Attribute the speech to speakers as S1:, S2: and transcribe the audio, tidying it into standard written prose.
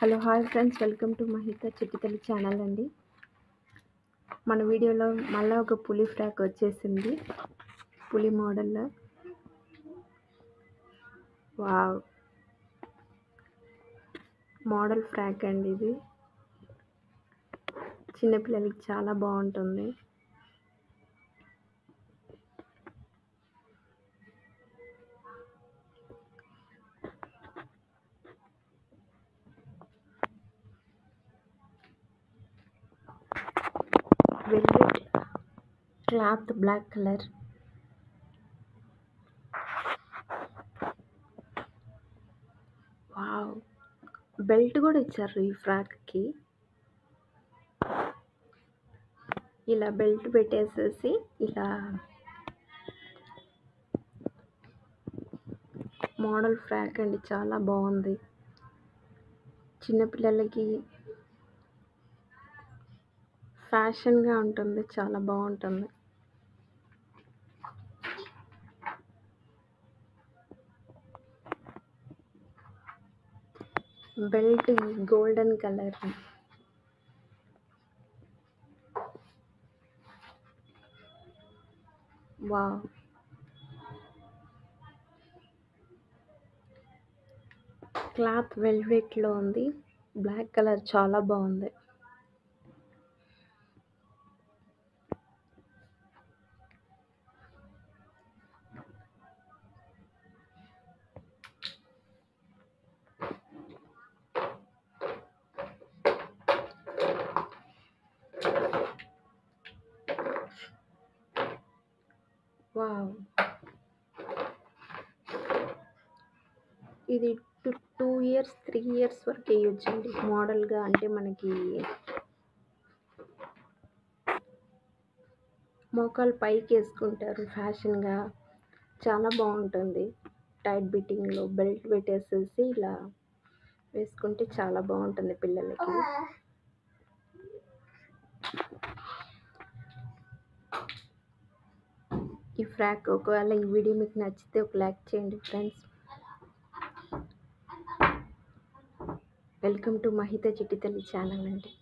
S1: Hello hi friends, welcome to Mahitha Chittithalli channel అండి. మన వీడియోలో మళ్ళీ ఒక పులి ఫ్రాక్ వచ్చేసింది, పులి మోడల్లో. వావ్, మోడల్ ఫ్రాక్ అండి ఇది. చిన్నపిల్లలకి చాలా బాగుంటుంది. Velvet cloth, black colour. Wow, belt కూడా ఇచ్చారు ఈ ఫ్రాక్కి. ఇలా బెల్ట్ పెట్టేసేసి ఇలా మోడల్ ఫ్రాక్ అండి, చాలా బాగుంది. చిన్నపిల్లలకి ఫ్యాషన్గా ఉంటుంది, చాలా బాగుంటుంది. Belt golden colour. Wow, cloth వెల్వెట్లో ఉంది, బ్లాక్ కలర్, చాలా బాగుంది. వావ్, ఇది 2 ఇయర్స్ 3 ఇయర్స్ వరకు వేయొచ్చండి మోడల్గా. అంటే మనకి మోకాలు పైకి వేసుకుంటారు ఫ్యాషన్గా, చాలా బాగుంటుంది. టైట్ బిట్టింగ్లో బెల్ట్ పెట్టేసేసి ఇలా వేసుకుంటే చాలా బాగుంటుంది పిల్లలకి. ఈ ఫ్రాక్ ఒకవేళ ఈ వీడియో మీకు నచ్చితే ఒక లైక్ చేయండి friends. Welcome to Mahitha Chittithalli channel అండి.